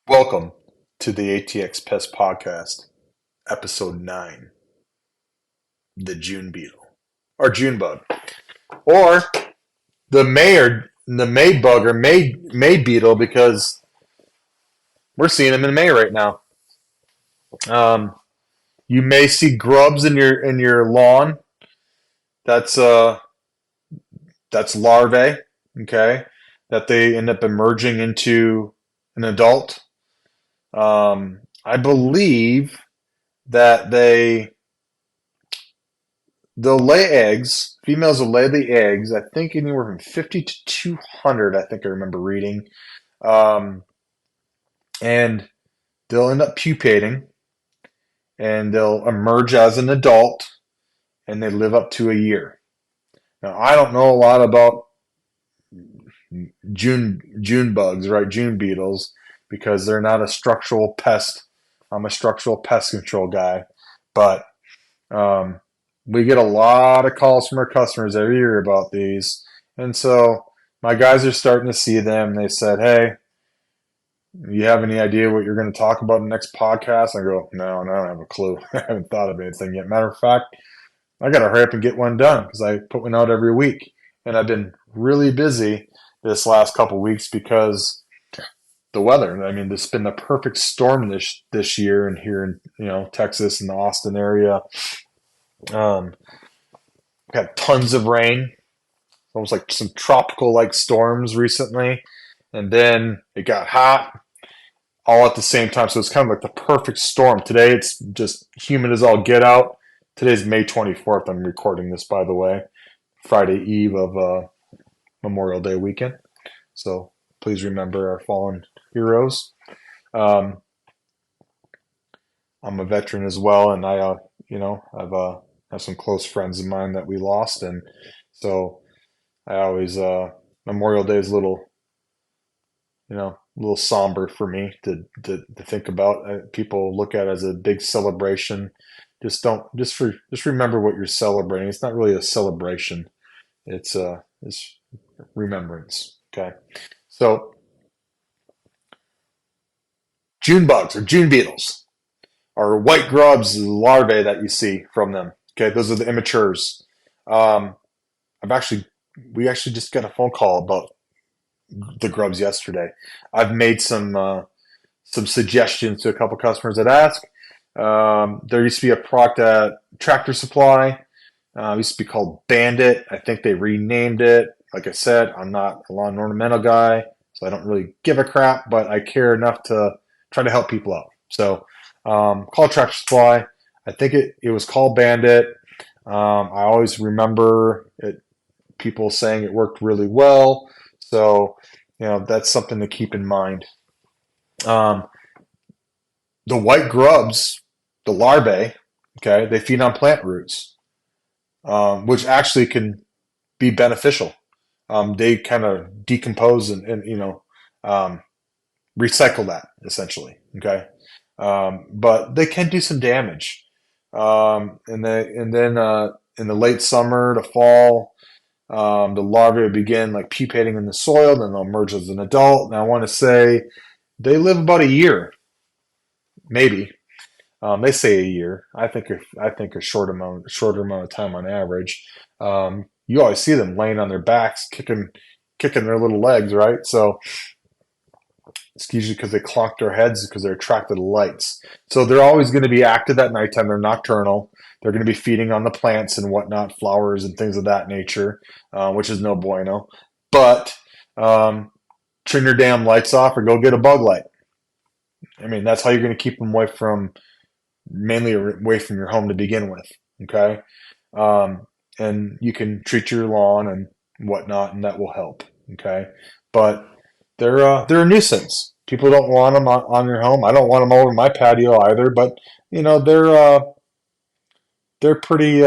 Welcome to the ATX Pest Podcast, Episode 9, the June Beetle, or June Bug, or the May Bug, or May Beetle, because we're seeing them in May right now. Um, you may see grubs in your lawn. That's that's larvae, okay, that they end up emerging into an adult. I believe that they'll lay eggs. Females will lay the eggs. I think anywhere from 50 to 200. I think I remember reading, um, and they'll end up pupating, and they'll emerge as an adult, and they live up to a year. Now, I don't know a lot about June bugs, right? June beetles, because they're not a structural pest. I'm a structural pest control guy, but um, we get a lot of calls from our customers every year about these, and so my guys are starting to see them. They said, "Hey, you have any idea what you're going to talk about in the next podcast?" I go, "No, I don't have a clue. I haven't thought of anything yet. Matter of fact, I got to hurry up and get one done because I put one out every week, and I've been really busy this last couple weeks because the weather. I mean, it's been the perfect storm this year, and here in Texas and the Austin area, um, we had tons of rain, almost like some tropical like storms recently, and then it got hot all at the same time. So it's kind of like the perfect storm. Today it's just humid as all get out. Today's May 24th. I'm recording this, by the way, Friday Eve of Memorial Day weekend. So please remember our fallen heroes. Um, I'm a veteran as well, and have some close friends of mine that we lost, and so I always Memorial Day is a little somber for me to think about. People look at it as a big celebration. Just remember what you're celebrating. It's not really a celebration. It's remembrance. Okay, so June bugs or June beetles are white grubs, larvae that you see from them. Okay, those are the immatures. Um, we actually just got a phone call about the grubs yesterday. I've made some suggestions to a couple customers that ask. There used to be a product at Tractor Supply. It used to be called Bandit. I think they renamed it. Like I said, I'm not a lawn ornamental guy, so I don't really give a crap, but I care enough to try to help people out. So call Tractor Supply. I think it was called Bandit. I always remember people saying it worked really well. So, that's something to keep in mind. Um, the white grubs, the larvae, okay, they feed on plant roots, which actually can be beneficial. They kind of decompose and um, recycle that essentially. Okay, but they can do some damage. And then in the late summer to fall, the larvae will begin like pupating in the soil, then they'll emerge as an adult. And I want to say they live about a year, maybe. They say a year. I think a shorter amount of time on average. You always see them laying on their backs, kicking their little legs, right? So it's usually because they clock their heads because they're attracted to lights. So they're always going to be active at nighttime. They're nocturnal. They're going to be feeding on the plants and whatnot, flowers and things of that nature, which is no bueno. But turn your damn lights off or go get a bug light. I mean, that's how you're going to keep them mainly away from your home to begin with. Okay. And you can treat your lawn and whatnot, and that will help. Okay. But they're a nuisance. People don't want them on your home. I don't want them over my patio either. But they're pretty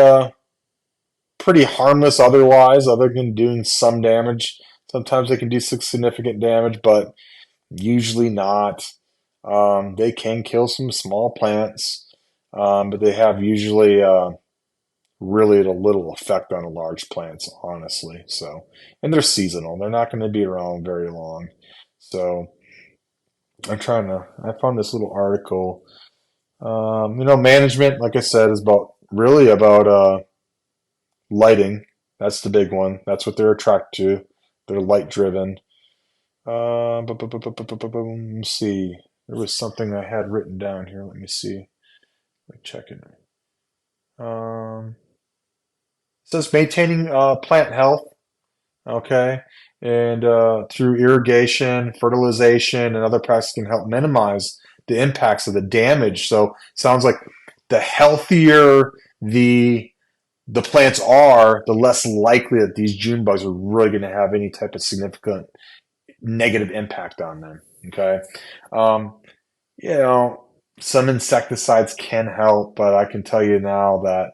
harmless otherwise, other than doing some damage. Sometimes they can do some significant damage, but usually not. They can kill some small plants, but they have usually really a little effect on the large plants, honestly. So, and they're seasonal. They're not going to be around very long. So, I found this little article. Management, like I said, is really about lighting. That's the big one. That's what they're attracted to. They're light driven. Let me see. There was something I had written down here. Let me see. Let me check it. It says maintaining plant health. Okay. And through irrigation, fertilization, and other practices can help minimize the impacts of the damage. So sounds like the healthier the plants are, the less likely that these June bugs are really going to have any type of significant negative impact on them. Okay. Um, you know, some insecticides can help, but I can tell you now that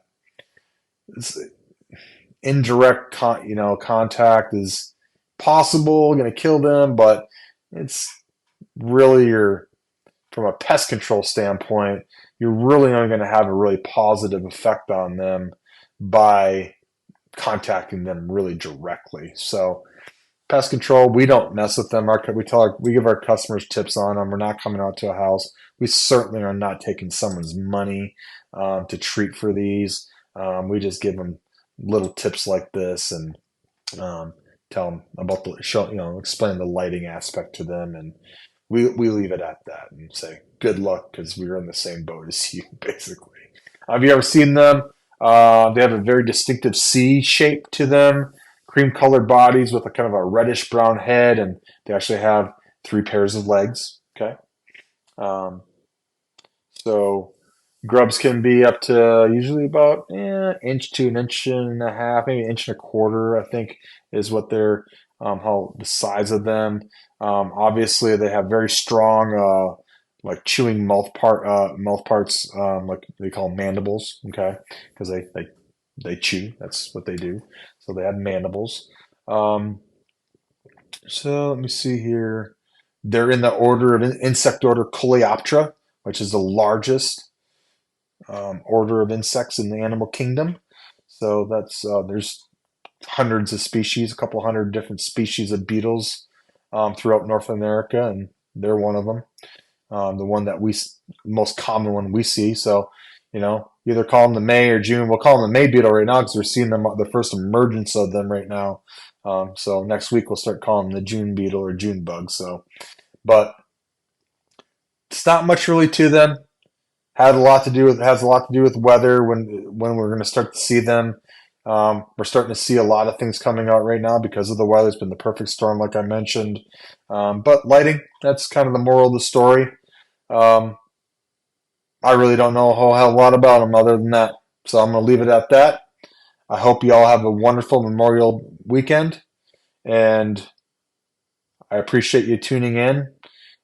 indirect contact is possible, going to kill them, but it's really from a pest control standpoint, you're really only going to have a really positive effect on them by contacting them really directly. So pest control, we don't mess with them. We give our customers tips on them. We're not coming out to a house. We certainly are not taking someone's money to treat for these. We just give them little tips like this and tell them about explain the lighting aspect to them, and we leave it at that and say good luck because we're in the same boat as you, basically. Have you ever seen them? They have a very distinctive C shape to them, cream-colored bodies with a kind of a reddish-brown head, and they actually have 3 pairs of legs. Okay, um, so grubs can be up to usually about inch to an inch and a half, maybe an inch and a quarter, I think, is what they're how the size of them. Obviously, they have very strong like chewing mouth parts, like they call mandibles. Okay, because they chew. That's what they do. So they have mandibles. Um, so let me see here. They're in the order of insect order Coleoptera, which is the largest order of insects in the animal kingdom. So that's there's hundreds of species, a couple hundred different species of beetles throughout North America, and they're one of them. The one that most common one we see. So, either call them the May or June. We'll call them the May beetle right now because we're seeing the first emergence of them right now. So next week we'll start calling them the June beetle or June bug. So, but it's not much really to them. Has a lot to do with weather when we're going to start to see them. We're starting to see a lot of things coming out right now because of the weather. It's been the perfect storm, like I mentioned. But lighting, that's kind of the moral of the story. Um, I really don't know a whole hell lot about them other than that. So I'm going to leave it at that. I hope you all have a wonderful Memorial weekend, and I appreciate you tuning in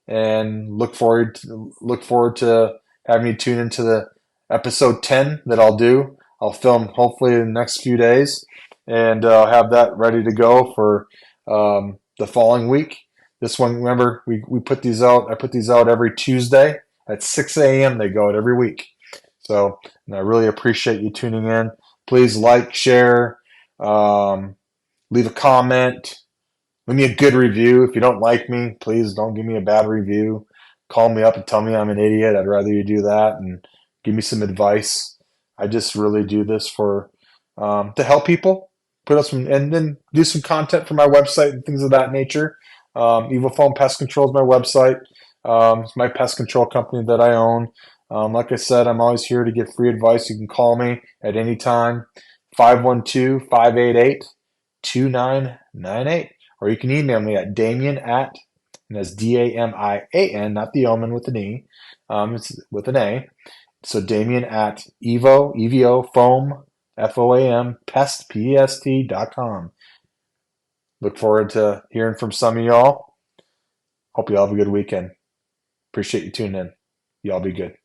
and look forward to having you tune into the episode 10 that I'll do. I'll film hopefully in the next few days and have that ready to go for the following week. This one, remember, we put these out. I put these out every Tuesday at 6 a.m. They go out every week. So, and I really appreciate you tuning in. Please like, share, leave a comment. Leave me a good review. If you don't like me, please don't give me a bad review. Call me up and tell me I'm an idiot. I'd rather you do that and give me some advice. I just really do this for to help people, put up some, and then do some content for my website and things of that nature. Evil Phone Pest Control is my website. It's my pest control company that I own. Like I said, I'm always here to give free advice. You can call me at any time, 512-588-2998. Or you can email me at Damien at, and that's Damian, not the omen with an E, it's with an A. So Damien at Evo Foam, FOAM, Pest, PEST.com. Look forward to hearing from some of y'all. Hope you all have a good weekend. Appreciate you tuning in. Y'all be good.